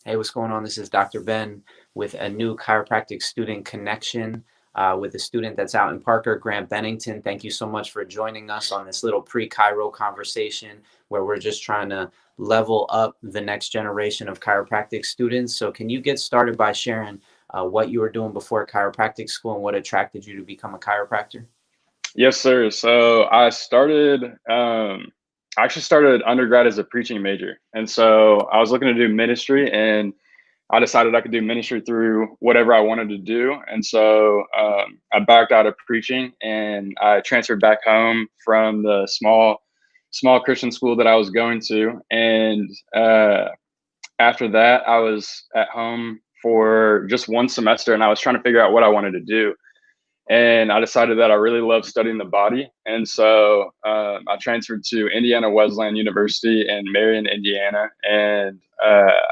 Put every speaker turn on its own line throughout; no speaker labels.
Hey, what's going on? This is Dr. Ben with a new chiropractic student connection with a student that's out in Parker, Grant Bennington. Thank you so much for joining us on this little pre-Cairo conversation where we're just trying to level up the next generation of chiropractic students. So can you get started by sharing what you were doing before chiropractic school and what attracted you to become a chiropractor?
Yes, sir. So I actually started undergrad as a preaching major. And so I was looking to do ministry, and I decided I could do ministry through whatever I wanted to do. And so I backed out of preaching and I transferred back home from the small Christian school that I was going to. And after that, I was at home for just one semester and I was trying to figure out what I wanted to do, and I decided that I really love studying the body. And so I transferred to Indiana Wesleyan University in Marion, Indiana, and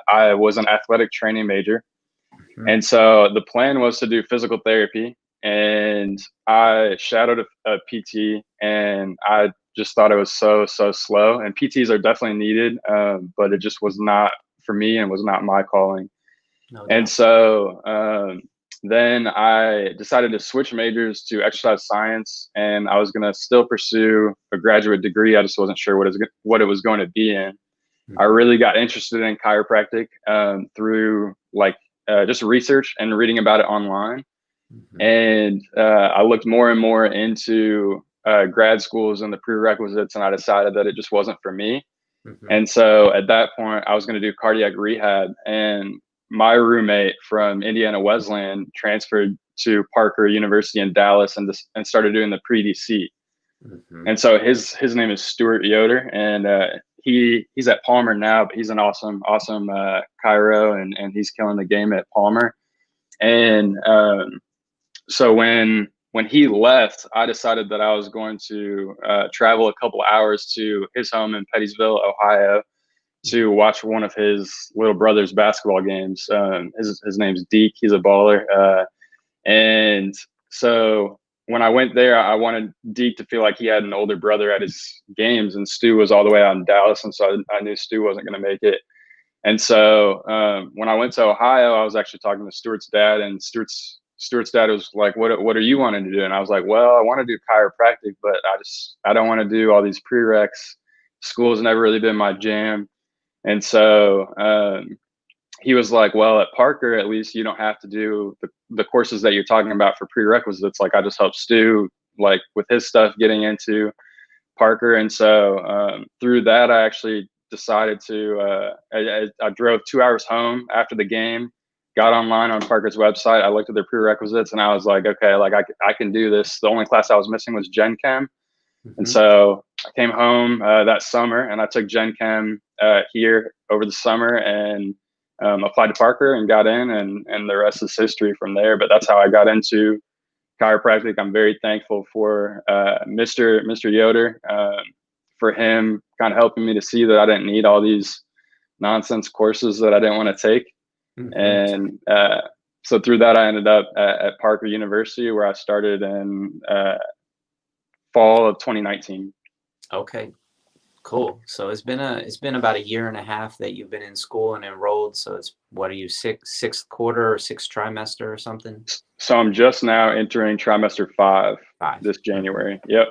I was an athletic training major.
Mhm.
And so the plan was to do physical therapy, and I shadowed a PT, and I just thought it was so slow. And PTs are definitely needed, but it just was not for me and was not my calling.
No
And
doubt.
so then I decided to switch majors to exercise science, and I was going to still pursue a graduate degree. I just wasn't sure what it was going to be in. I
Mhm.
really got interested in chiropractic through just research and reading about it online.
Mhm.
And I looked more and more into grad schools and the prerequisites, and I decided that it just wasn't for me.
Mhm.
And so at that point, I was going to do cardiac rehab. And my roommate from Indiana Wesleyan transferred to Parker University in Dallas and started doing the pre-DC.
Mhm.
And so his name is Stuart Yoder, and he's at Palmer now, but he's an awesome chiro, and he's killing the game at Palmer. And so when he left, I decided that I was going to travel a couple hours to his home in Pettysville, Ohio, to watch one of his little brother's basketball games. His name's Deke. He's a baller. And so when I went there, I wanted Deke to feel like he had an older brother at his games, and Stu was all the way out in Dallas, and so I knew Stu wasn't going to make it. And so when I went to Ohio, I was actually talking to Stuart's dad, and Stuart's dad was like, "What are you wanting to do?" And I was like, "Well, I want to do chiropractic, but I don't want to do all these prereqs. School's never really been my jam." And so he was like, "Well, at Parker, at least you don't have to do the courses that you're talking about for prerequisites. Like I just helped Stu like with his stuff getting into Parker." And so through that, I actually decided to. I drove 2 hours home after the game, got online on Parker's website. I looked at their prerequisites, and I was like, "Okay, like I can do this." The only class I was missing was Gen Chem, and
Mhm.
so I came home that summer, and I took Gen Chem here over the summer, and applied to Parker and got in, and the rest is history from there. But that's how I got into chiropractic. I'm very thankful for Mr. Yoder, for him kind of helping me to see that I didn't need all these nonsense courses that I didn't want to take.
Mhm.
And so through that, I ended up at Parker University, where I started in fall of 2019.
Okay. Cool. So it's been about a year and a half that you've been in school and enrolled. So it's what are you sixth quarter or sixth trimester or something?
So I'm just now entering trimester 5
Five.
this
Mhm.
January. Yep.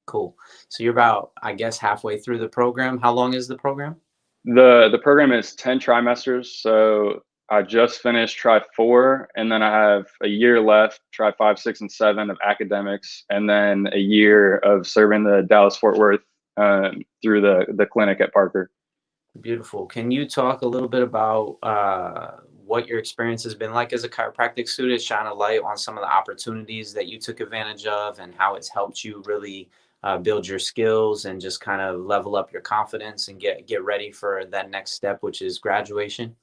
Cool. So you're about, I guess, halfway through the program. How long is the program?
The program is 10 trimesters. So I just finished try 4, and then I have a year left, try 5, 6, and 7 of academics, and then a year of serving the Dallas Fort Worth through the clinic at Parker.
Beautiful. Can you talk a little bit about what your experience has been like as a chiropractic student? Shine a light on some of the opportunities that you took advantage of and how it's helped you really build your skills and just kind of level up your confidence and get ready for that next step, which is graduation.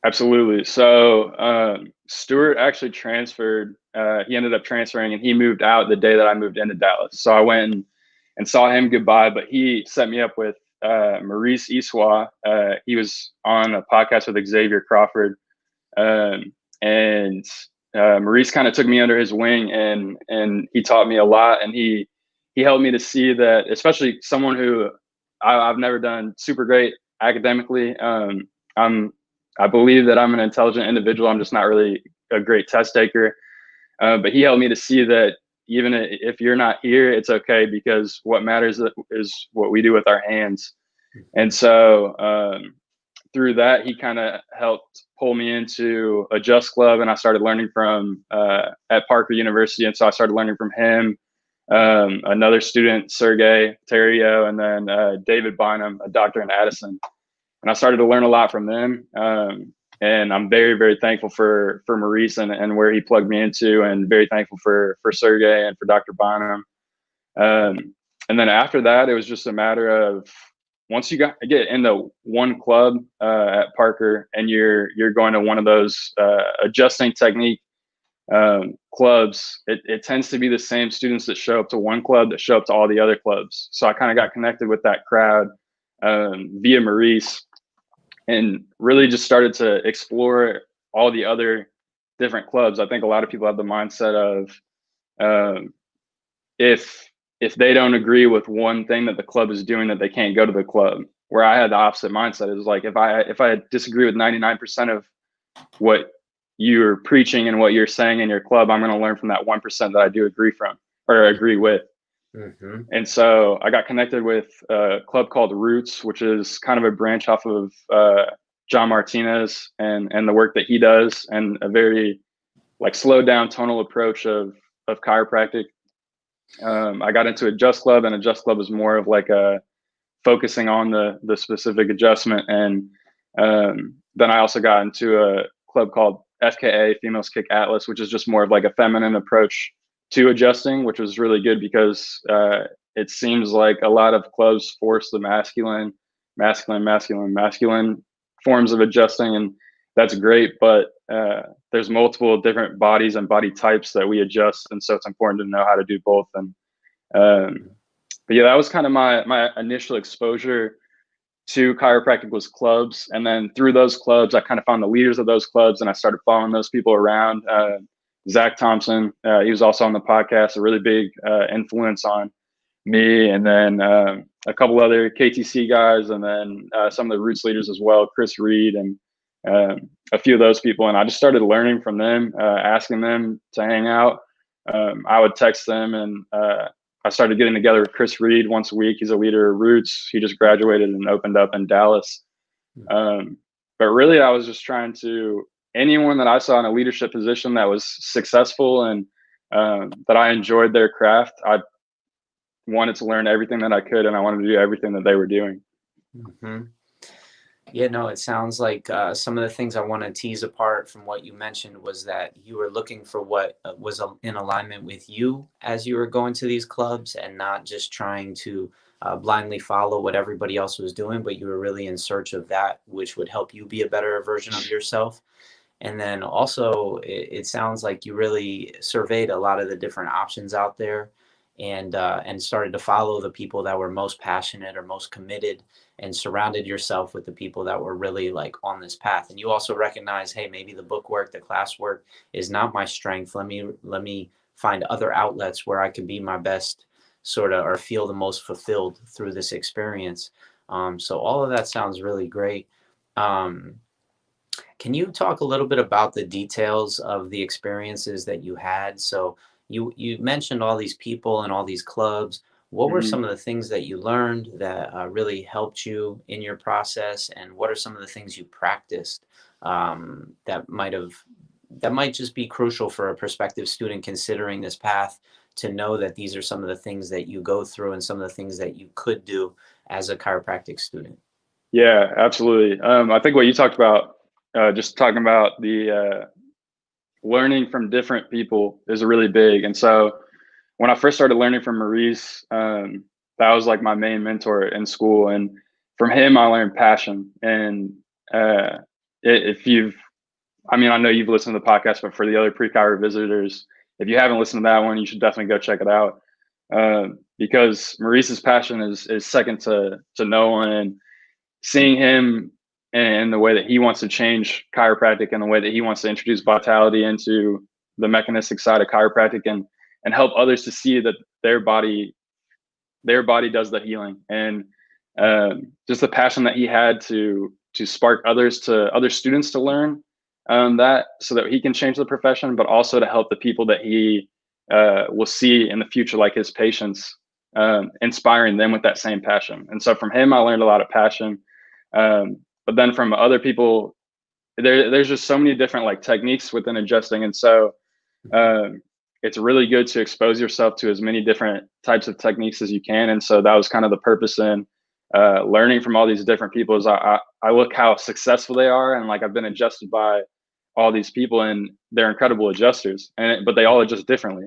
Absolutely. So Stuart actually transferred. He ended up transferring, and he moved out the day that I moved into Dallas. So I went and saw him goodbye, but he set me up with Maurice Iswa. He was on a podcast with Xavier Crawford, and Maurice kind of took me under his wing, and he taught me a lot, and he helped me to see that, especially someone who I've never done super great academically. I'm I believe that I'm an intelligent individual. I'm just not really a great test taker. But he helped me to see that even if you're not here, it's okay, because what matters is what we do with our hands. And so through that, he kind of helped pull me into a Just Club, and I started learning from at Parker University. And so I started learning from him, another student, Sergey Terrio, and then David Bynum, a doctor in Addison. And I started to learn a lot from them. And I'm very, very thankful for Maurice and where he plugged me into, and very thankful for Sergey and for Dr. Bynum. And then after that, it was just a matter of, once you get into one club at Parker, and you're going to one of those adjusting technique clubs, it tends to be the same students that show up to one club that show up to all the other clubs. So I kind of got connected with that crowd via Maurice, and really just started to explore all the other different clubs. I think a lot of people have the mindset of if they don't agree with one thing that the club is doing, that they can't go to the club. Where I had the opposite mindset. It was like, if I disagree with 99% of what you're preaching and what you're saying in your club, I'm going to learn from that 1% that I do agree with.
Mm-hmm.
And so I got connected with a club called Roots, which is kind of a branch off of John Martinez and the work that he does, and a very like slowed down tonal approach of chiropractic. I got into a Just Club, and a Just Club is more of like a focusing on the specific adjustment. And then I also got into a club called FKA, Females Kick Atlas, which is just more of like a feminine approach to adjusting, which was really good, because it seems like a lot of clubs force the masculine forms of adjusting, and that's great, but there's multiple different bodies and body types that we adjust, and so it's important to know how to do both. And but yeah, that was kind of my initial exposure to chiropractic, was clubs. And then through those clubs, I kind of found the leaders of those clubs, and I started following those people around. Zach Thompson, he was also on the podcast, a really big influence on me. And then a couple other KTC guys, and then some of the Roots leaders as well, Chris Reed, and a few of those people. And I just started learning from them, asking them to hang out. I would text them, and I started getting together with Chris Reed once a week. He's a leader of Roots. He just graduated and opened up in Dallas. But really, I was just trying to, anyone that I saw in a leadership position that was successful and that I enjoyed their craft, I wanted to learn everything that I could, and I wanted to do everything that they were doing.
Mm-hmm. Yeah, no, it sounds like some of the things I want to tease apart from what you mentioned was that you were looking for what was in alignment with you as you were going to these clubs, and not just trying to blindly follow what everybody else was doing, but you were really in search of that which would help you be a better version of yourself. And then also, it sounds like you really surveyed a lot of the different options out there, and started to follow the people that were most passionate or most committed, and surrounded yourself with the people that were really like on this path. And you also recognize, hey, maybe the book work, the class work is not my strength. Let me find other outlets where I can be my best, sort of, or feel the most fulfilled through this experience. So all of that sounds really great. Can you talk a little bit about the details of the experiences that you had? So you mentioned all these people and all these clubs. What were some of the things that you learned that really helped you in your process, and what are some of the things you practiced that might just be crucial for a prospective student considering this path, to know that these are some of the things that you go through and some of the things that you could do as a chiropractic student?
Yeah, absolutely. I think what you talked about, just talking about the learning from different people, is really big. And so when I first started learning from Maurice, that was like my main mentor in school. And from him, I learned passion. And if you've, I mean, I know you've listened to the podcast, but for the other PreCairo visitors, if you haven't listened to that one, you should definitely go check it out. Because Maurice's passion is second to no one. And seeing him and the way that he wants to change chiropractic, and the way that he wants to introduce vitality into the mechanistic side of chiropractic, and help others to see that their body does the healing. And just the passion that he had to to spark other students to learn that, so that he can change the profession, but also to help the people that he will see in the future, like his patients, inspiring them with that same passion. And so from him, I learned a lot of passion. But then from other people, there's just so many different like techniques within adjusting. And so it's really good to expose yourself to as many different types of techniques as you can. And so that was kind of the purpose in learning from all these different people. Is I look how successful they are, and like I've been adjusted by all these people, and they're incredible adjusters, but they all adjust differently.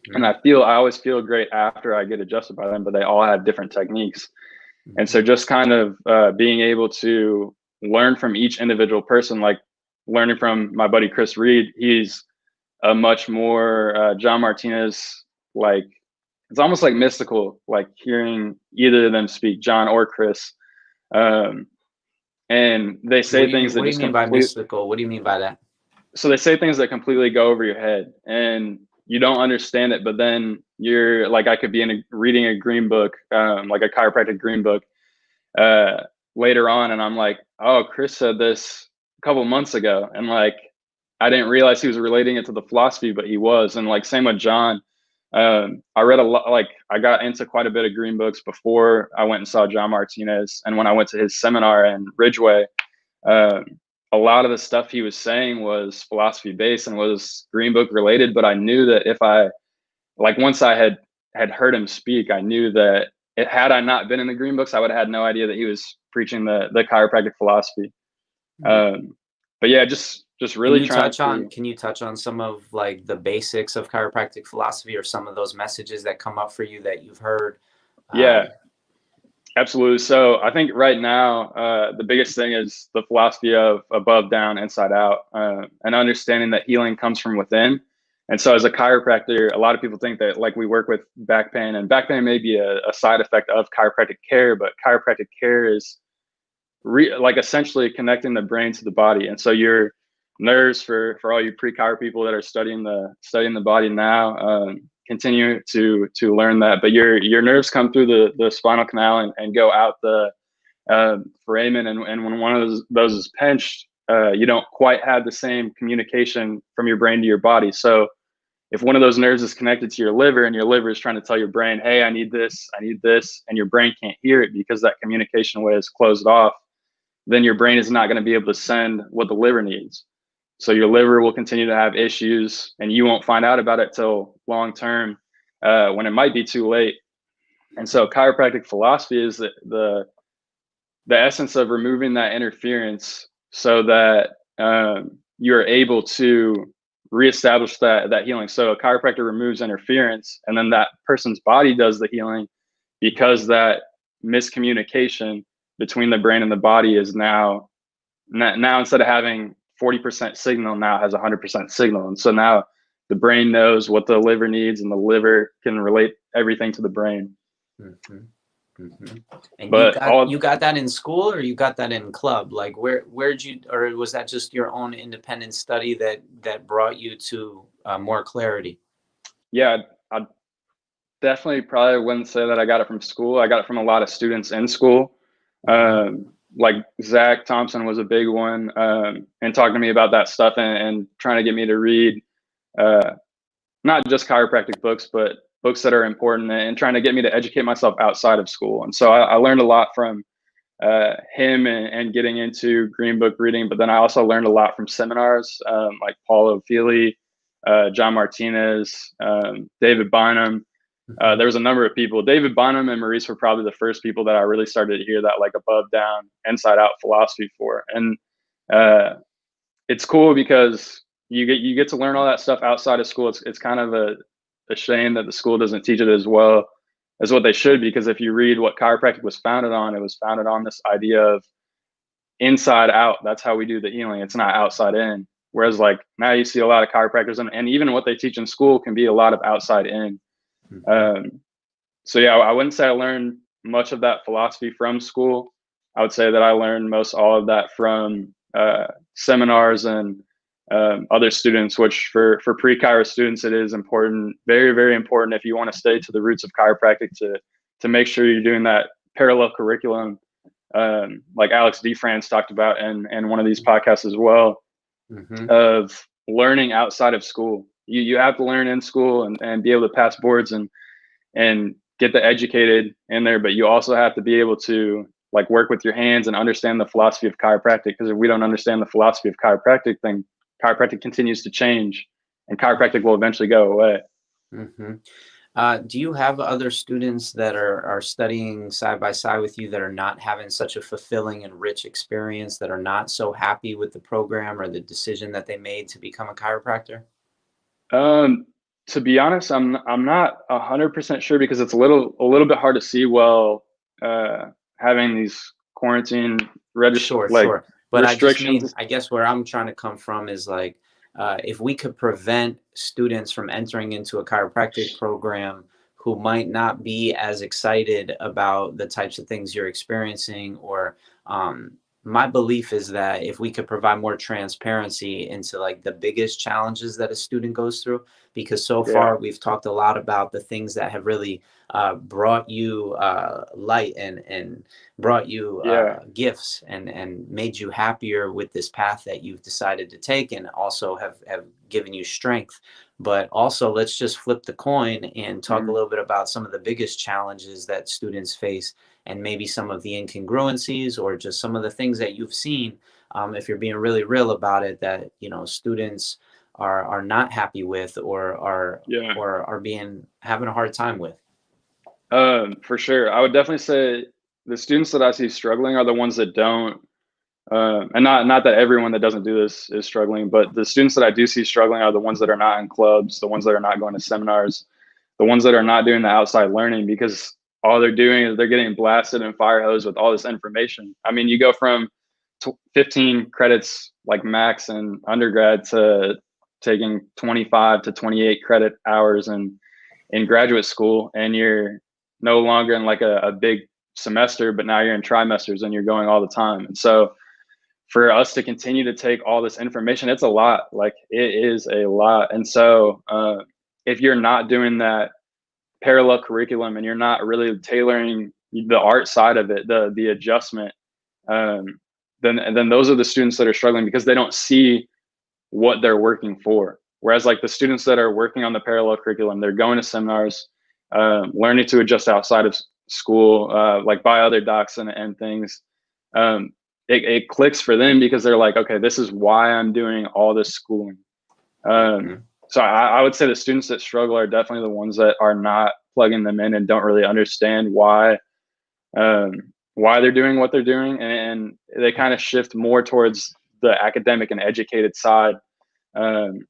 And I always feel great after I get adjusted by them, but they all have different techniques. And so just kind of being able to learn from each individual person, like learning from my buddy Chris Reed, he's a much more John Martinez, like it's almost like mystical, like hearing either of them speak, John or Chris. And they say things that
what do
just
you mean by mystical? What do you mean by that?
So they say things that completely go over your head and you don't understand it, but then you're like, I could be reading a green book, like a chiropractic green book, later on, and I'm like, oh, Chris said this a couple months ago, and like I didn't realize he was relating it to the philosophy, but he was. And like same with John. I read a lot, like I got into quite a bit of green books before I went and saw John Martinez, and when I went to his seminar in Ridgeway, a lot of the stuff he was saying was philosophy based and was green book related. But I knew that if I, like, once I had heard him speak, I knew that had I not been in the green books, I would have had no idea that he was preaching the chiropractic philosophy. But yeah, just really
can you touch on some of like the basics of chiropractic philosophy, or some of those messages that come up for you that you've heard?
Yeah, absolutely. So I think right now, the biggest thing is the philosophy of above, down, inside out, and understanding that healing comes from within. And so as a chiropractor, a lot of people think that like we work with back pain, and back pain may be a side effect of chiropractic care, but chiropractic care is like essentially connecting the brain to the body. And so your nerves, for all you PreCairo people that are studying the body now, continue to learn that. But your nerves come through the spinal canal and go out the foramen. And when one of those is pinched, you don't quite have the same communication from your brain to your body. So if one of those nerves is connected to your liver, and your liver is trying to tell your brain, hey, I need this, and your brain can't hear it because that communication way is closed off, then your brain is not going to be able to send what the liver needs. So your liver will continue to have issues, and you won't find out about it till long term, when it might be too late. And so chiropractic philosophy is the essence of removing that interference, so that you're able to reestablish that healing. So a chiropractor removes interference, and then that person's body does the healing, because that miscommunication between the brain and the body is now instead of having 40% signal, now has 100% signal. And so now the brain knows what the liver needs, and the liver can relate everything to the brain.
And but you got that in school, or you got that in club? Like where'd you, or was that just your own independent study that brought you to more clarity?
Yeah, I definitely probably wouldn't say that I got it from school. I got it from a lot of students in school. Like Zach Thompson was a big one, and talking to me about that stuff, and trying to get me to read not just chiropractic books, but books that are important, and trying to get me to educate myself outside of school. And so I learned a lot from him, and getting into green book reading. But then I also learned a lot from seminars, like Paulo Fili, John Martinez, David Bynum. There was a number of people. David Bynum and Maurice were probably the first people that I really started to hear that like above, down, inside out philosophy for. And it's cool because you get to learn all that stuff outside of school. It's kind of a shame that the school doesn't teach it as well as what they should, because if you read what chiropractic was founded on, it was founded on this idea of inside out. That's how we do the healing. It's not outside in. Whereas like now you see a lot of chiropractors, and even what they teach in school can be a lot of outside in. So yeah, I wouldn't say I learned much of that philosophy from school. I would say that I learned most all of that from seminars and other students, which for PreCairo students, it is important, very, very important, if you want to stay to the roots of chiropractic, to make sure you're doing that parallel curriculum like Alex DeFrance talked about in one of these podcasts as well,
Mm-hmm.
of learning outside of school. You have to learn in school and be able to pass boards and get the educated in there, but you also have to be able to like work with your hands and understand the philosophy of chiropractic. Because if we don't understand the philosophy of chiropractic, then chiropractic continues to change and chiropractic will eventually go away.
Mm-hmm. Do you have other students that are studying side by side with you that are not having such a fulfilling and rich experience, that are not so happy with the program or the decision that they made to become a chiropractor?
Um, to be honest, I'm not 100% sure because it's a little bit hard to see while uh, having these quarantine
Sure,
like
sure. But I just mean,
restrictions.
I guess where I'm trying to come from is like, if we could prevent students from entering into a chiropractic program who might not be as excited about the types of things you're experiencing, or my belief is that if we could provide more transparency into like the biggest challenges that a student goes through, because so
Yeah,
far we've talked a lot about the things that have really brought you light and brought you
yeah,
gifts and made you happier with this path that you've decided to take, and also have given you strength. But also, let's just flip the coin and talk a
mm,
little bit about some of the biggest challenges that students face, and maybe some of the incongruencies or just some of the things that you've seen, if you're being really real about it, that students are not happy with, or
yeah.
are being having a hard time with.
For sure. I would definitely say the students that I see struggling are the ones that don't, and not that everyone that doesn't do this is struggling, but the students that I do see struggling are the ones that are not in clubs, the ones that are not going to seminars, the ones that are not doing the outside learning, because all they're doing is they're getting blasted and fire hose with all this information. I mean, you go from 15 credits like max in undergrad to taking 25 to 28 credit hours in graduate school, and you're no longer in like a big semester, but now you're in trimesters and you're going all the time. And so for us to continue to take all this information, it's a lot. Like it is a lot. And so if you're not doing that parallel curriculum and you're not really tailoring the art side of it, the adjustment, um, then those are the students that are struggling because they don't see what they're working for. Whereas like the students that are working on the parallel curriculum, they're going to seminars, learning to adjust outside of school, like by other docs and things. Um, it clicks for them because they're like, okay, this is why I'm doing all this schooling.
Mhm.
So I would say the students that struggle are definitely the ones that are not plugging them in and don't really understand um, why they're doing what they're doing, and they kind of shift more towards the academic and educated side, um,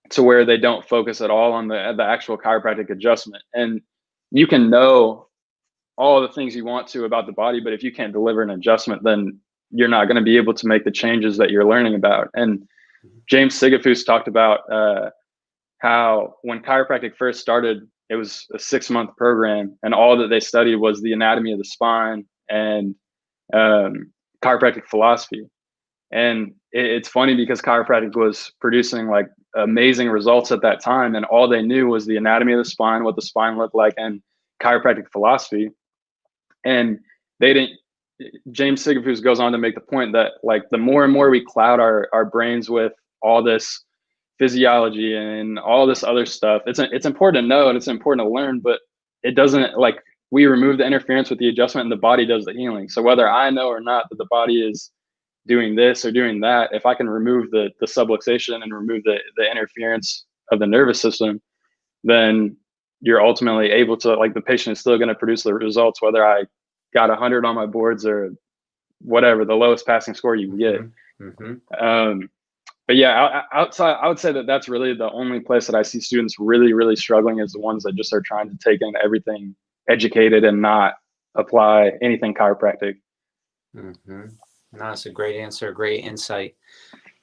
to where they don't focus at all on the actual chiropractic adjustment. And you can know all the things you want to about the body, but if you can't deliver an adjustment, then you're not going to be able to make the changes that you're learning about. And James Sigafus talked about how when chiropractic first started, it was a 6-month program, and all that they studied was the anatomy of the spine and chiropractic philosophy. And it's funny because chiropractic was producing like amazing results at that time, and all they knew was the anatomy of the spine, what the spine looked like, and chiropractic philosophy. And they didn't. James Sigafus goes on to make the point that like the more and more we cloud our brains with all this physiology and all this other stuff, it's important to know and it's important to learn, but it doesn't, like, we remove the interference with the adjustment and the body does the healing. So whether I know or not that the body is doing this or doing that, if I can remove the subluxation and remove the interference of the nervous system, then you're ultimately able to, like, the patient is still going to produce the results whether I got 100 on my boards or whatever the lowest passing score you can get.
Mhm. Mhm.
um, but yeah, outside, I would say that that's really the only place that I see students really, really struggling is the ones that just are trying to take in everything educated and not apply anything chiropractic.
Mhm. No, that's a great answer, great insight.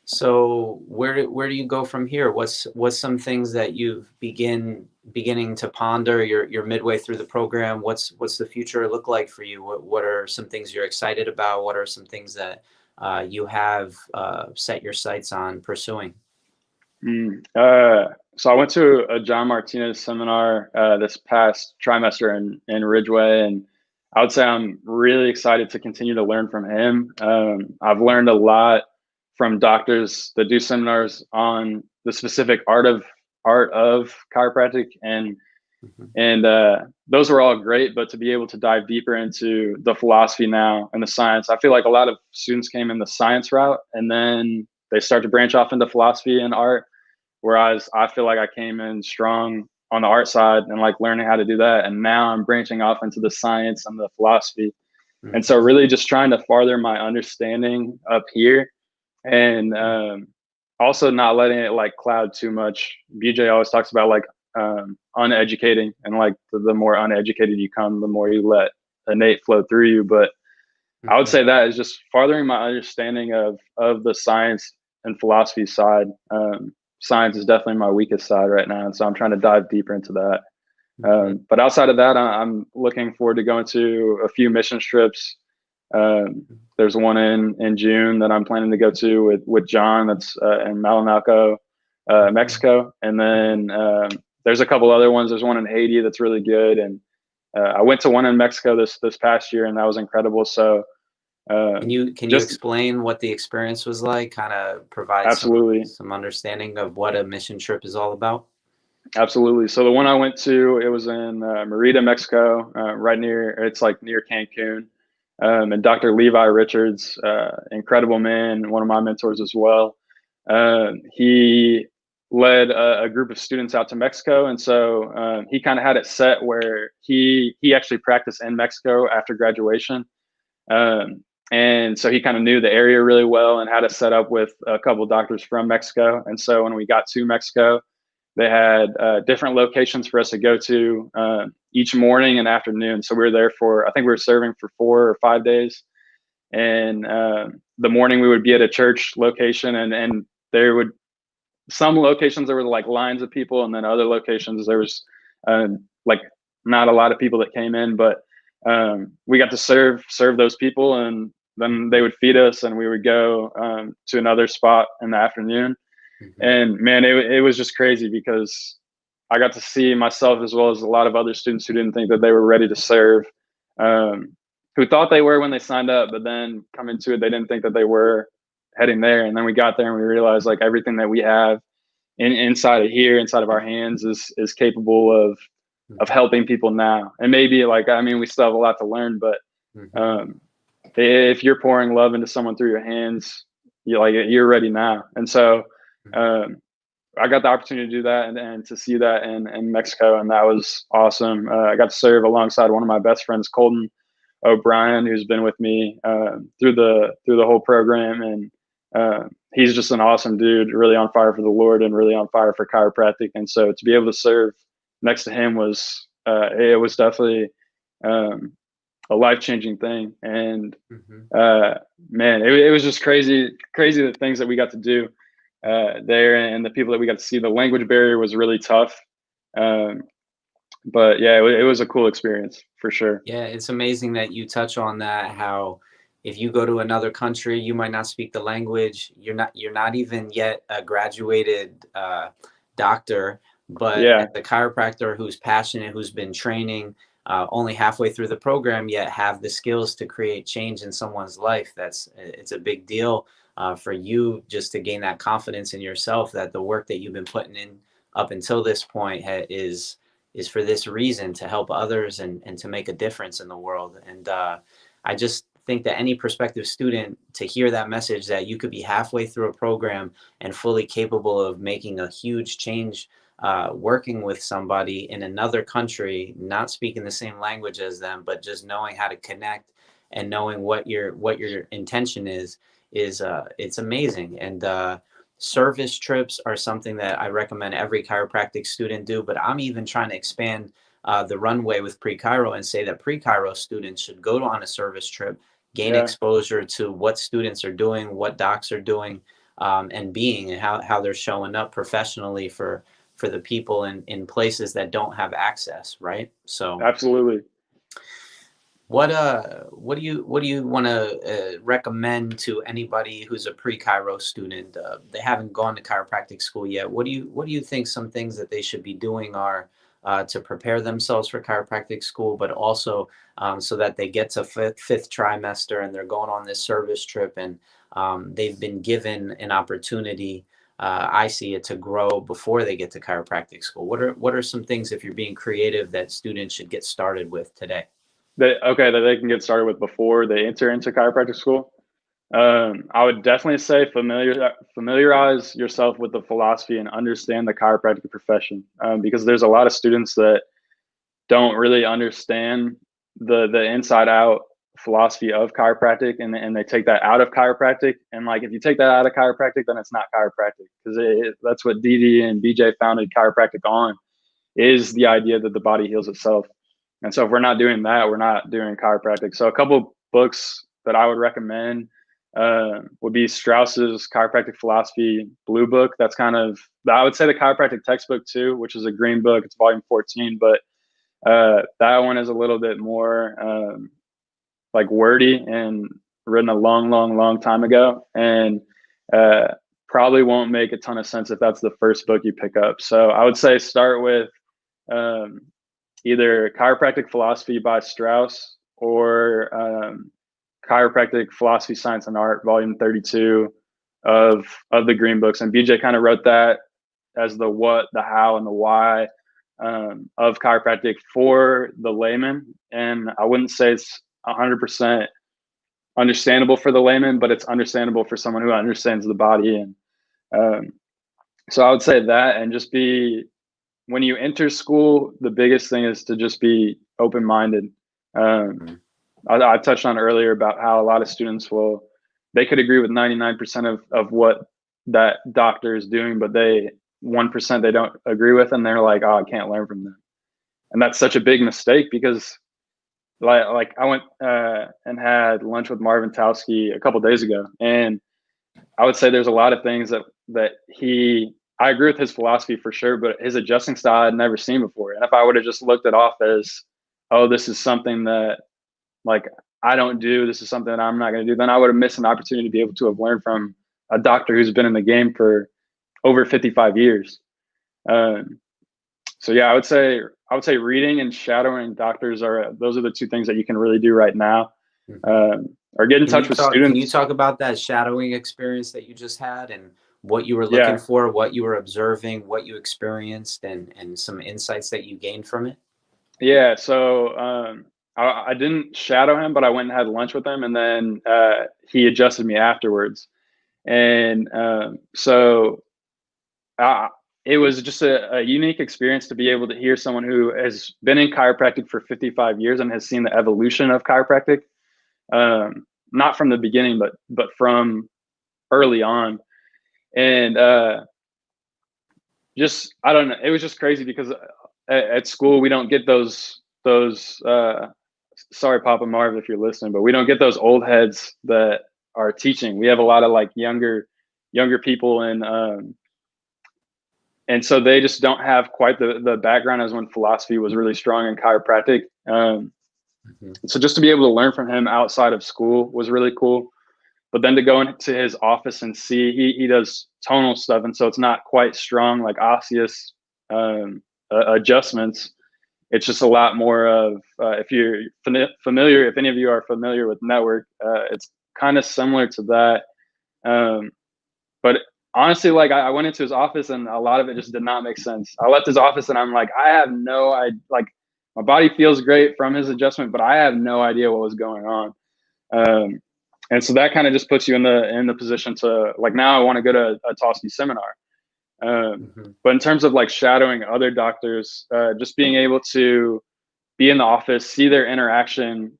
So where do you go from here? What's some things that you've beginning to ponder? You're midway through the program. What's the future look like for you? What are some things you're excited about? What are some things that you have set your sights on pursuing?
So I went to a John Martinez seminar this past trimester in Ridgeway, and I would say I'm really excited to continue to learn from him. I've learned a lot from doctors that do seminars on the specific art of chiropractic,
Mhm.
and those were all great. But to be able to dive deeper into the philosophy now and the science, I feel like a lot of students came in the science route and then they start to branch off into philosophy and art. Whereas I feel like I came in strong on the art side and like learning how to do that. And now I'm branching off into the science and the philosophy. And so
Mhm.
really just trying to farther my understanding up here, and also not letting it like cloud too much. BJ always talks about like uneducating, and like the more uneducated you come, the more you let innate flow through you. But I would
Mhm.
say that is just farthering my understanding of the science and philosophy side. Science is definitely my weakest side right now, and so I'm trying to dive deeper into that.
Mhm.
But outside of that, I'm looking forward to going to a few mission trips. There's one in June that I'm planning to go to with John. That's in Malinalco,
Mhm.
Mexico, and then there's a couple other ones. There's one in Haiti that's really good, and I went to one in Mexico this past year, and that was incredible. So
Can you
just
explain what the experience was like? Kind of provide
absolutely,
some understanding of what a mission trip is all about.
absolutely. So the one I went to, it was in Merida, Mexico, right near. It's like near Cancun. And Dr. Levi Richards, incredible man, one of my mentors as well. He led a group of students out to Mexico, and so he kind of had it set where he actually practiced in Mexico after graduation. Um, and so he kind of knew the area really well and had it set up with a couple of doctors from Mexico. And so when we got to Mexico, they had different locations for us to go to each morning and afternoon. So we were there for, I think we were serving for 4 or 5 days. And the morning we would be at a church location, and there would, some locations there were like lines of people, and then other locations there was like not a lot of people that came in, but we got to serve those people, and then they
Mhm.
would feed us, and we would go to another spot in the afternoon.
Mhm.
And man, it was just crazy because I got to see myself as well as a lot of other students who didn't think that they were ready to serve, um, who thought they were when they signed up, but then come into it, they didn't think that they were heading there. And then we got there and we realized like everything that we have inside of here, inside of our hands, is capable of
Mhm.
helping people now. And maybe like, I mean, we still have a lot to learn, but
Mhm.
um, if you're pouring love into someone through your hands, you're ready now. And so
Mhm.
um, I got the opportunity to do that, and to see that in Mexico, and that was awesome. I got to serve alongside one of my best friends, Colton O'Brien, who's been with me through the whole program, and he's just an awesome dude, really on fire for the Lord and really on fire for chiropractic. And so to be able to serve next to him was it was definitely um, a life changing thing. And
Mhm.
uh, man, it was just crazy the things that we got to do there, and the people that we got to see. The language barrier was really tough, um, but yeah, it was a cool experience for sure.
Yeah, it's amazing that you touch on that, how if you go to another country, you might not speak the language. You're not even yet a graduated doctor, but
Yeah,
as a chiropractor who's passionate, who's been training only halfway through the program, yet have the skills to create change in someone's life. It's a big deal for you just to gain that confidence in yourself that the work that you've been putting in up until this point is for this reason, to help others and to make a difference in the world. And I just think that any prospective student, to hear that message that you could be halfway through a program and fully capable of making a huge change, working with somebody in another country, not speaking the same language as them, but just knowing how to connect and knowing what your intention is it's amazing. And service trips are something that I recommend every chiropractic student do, but I'm even trying to expand the runway with PreCairo and say that PreCairo students should go on a service trip, gain
yeah,
exposure to what students are doing, what docs are doing, and being, and how they're showing up professionally for the people in places that don't have access, right? So
absolutely.
what do you want to recommend to anybody who's a pre-Chiro student? They haven't gone to chiropractic school yet. What do you think some things that they should be doing are to prepare themselves for chiropractic school, but also so that they get to fifth trimester and they're going on this service trip, and they've been given an opportunity. I see it, to grow before they get to chiropractic school. What are some things, if you're being creative, that students should get started with today?
That they can get started with before they enter into chiropractic school. I would definitely say familiarize yourself with the philosophy and understand the chiropractic profession, because there's a lot of students that don't really understand the inside out philosophy of chiropractic, and they take that out of chiropractic. And like, if you take that out of chiropractic, then it's not chiropractic, because that's what DD and BJ founded chiropractic on, is the idea that the body heals itself. And so if we're not doing that, we're not doing chiropractic. So a couple books that I would recommend would be Strauss's Chiropractic Philosophy Blue Book. That's kind of, I would say, the chiropractic textbook too, which is a green book. It's volume 14, but that one is a little bit more like wordy and written a long time ago, and probably won't make a ton of sense if that's the first book you pick up. So I would say start with either Chiropractic Philosophy by Strauss, or Chiropractic Philosophy, Science, and Art, volume 32 of the green books. And BJ kind of wrote that as the what, the how, and the why of chiropractic for the layman. And I wouldn't say it's 100% understandable for the layman, but it's understandable for someone who understands the body. And so I would say that, and just be, when you enter school, the biggest thing is to just be open-minded. I touched on earlier about how a lot of students they could agree with 99% of what that doctor is doing, but 1% they don't agree with, and they're like, oh, I can't learn from them. And that's such a big mistake, because like I went and had lunch with Marvin Towski a couple days ago, and I would say there's a lot of things that I agree with his philosophy for sure, but his adjusting style I'd never seen before. And if I would have just looked it off as, oh, this is something that like I don't do, this is something that I'm not going to do, then I would have missed an opportunity to be able to have learned from a doctor who's been in the game for over 55 years. So yeah, I would say reading and shadowing doctors those are the two things that you can really do right now. Or get in touch with students.
Can you talk about that shadowing experience that you just had, and what you were looking for, what you were observing, what you experienced, and some insights that you gained from it?
Yeah. So I didn't shadow him, but I went and had lunch with him, and then he adjusted me afterwards. And so it was just a unique experience to be able to hear someone who has been in chiropractic for 55 years and has seen the evolution of chiropractic, not from the beginning, but from early on. And just, I don't know, it was just crazy, because at school we don't get those sorry, Papa Marv, if you're listening, but we don't get those old heads that are teaching. We have a lot of like younger people, and so they just don't have quite the background as when philosophy was really strong in chiropractic. So just to be able to learn from him outside of school was really cool. But then to go into his office and see, he does tonal stuff, and so it's not quite strong like osseous adjustments. It's just a lot more of, if you're familiar, if any of you are familiar with network, it's kind of similar to that. But honestly, like I went into his office and a lot of it just did not make sense. I left his office and I'm like, I have no idea. Like, my body feels great from his adjustment, but I have no idea what was going on. And so that kind of just puts you in the position to, like, now I want to go to a Toski seminar. But in terms of like shadowing other doctors, just being able to be in the office, see their interaction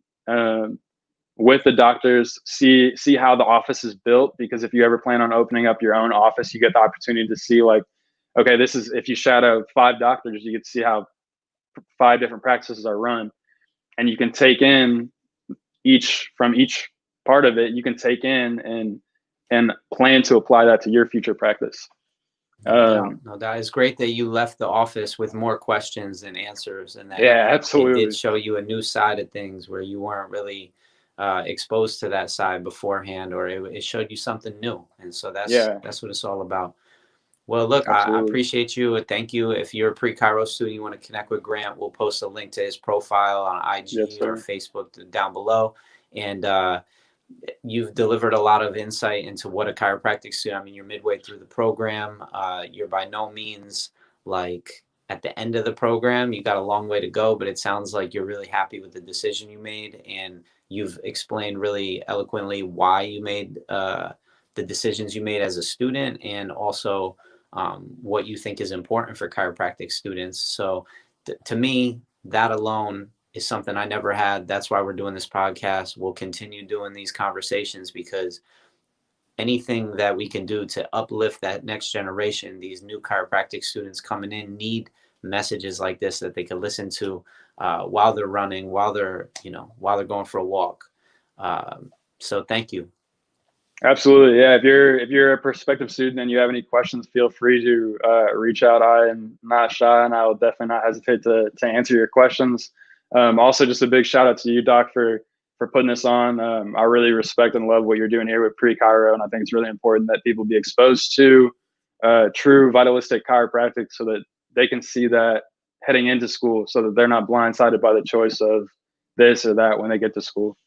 with the doctors, see how the office is built. Because if you ever plan on opening up your own office, you get the opportunity to see, like, okay, this is, if you shadow 5 doctors, you get to see how 5 different practices are run, and you can take in each part of it. You can take in and plan to apply that to your future practice.
No, that is great that you left the office with more questions than answers, and that
absolutely,
it did show you a new side of things where you weren't really exposed to that side beforehand, or it showed you something new. And so that's what it's all about. Well, look, I
Absolutely.
appreciate you. Thank you. If you're a PreCairo student, you want to connect with Grant, we'll post a link to his profile on
Yes,
IG or
sir.
Facebook down below. And you've delivered a lot of insight into what a chiropractic student. I mean, you're midway through the program. You're by no means like at the end of the program. You got a long way to go, but it sounds like you're really happy with the decision you made, and you've explained really eloquently why you made the decisions you made as a student, and also what you think is important for chiropractic students. So, to me, that alone is something I never had. That's why we're doing this podcast. We'll continue doing these conversations because anything that we can do to uplift that next generation, these new chiropractic students coming in need messages like this that they can listen to while they're running, while they're going for a walk. So thank you.
Absolutely. Yeah. If you're a prospective student and you have any questions, feel free to reach out. I am not shy, and I will definitely not hesitate to answer your questions. Also, just a big shout out to you, Doc, for putting this on. I really respect and love what you're doing here with PreCairo, and I think it's really important that people be exposed to true vitalistic chiropractic so that they can see that heading into school, so that they're not blindsided by the choice of this or that when they get to school.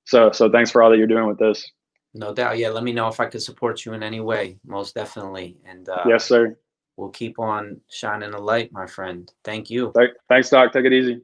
So thanks for all that you're doing with this.
No doubt. Yeah, let me know if I could support you in any way. Most definitely. And
Yes, sir.
we'll keep on shining a light, my friend. Thank you.
Thanks, Doc. Take it easy.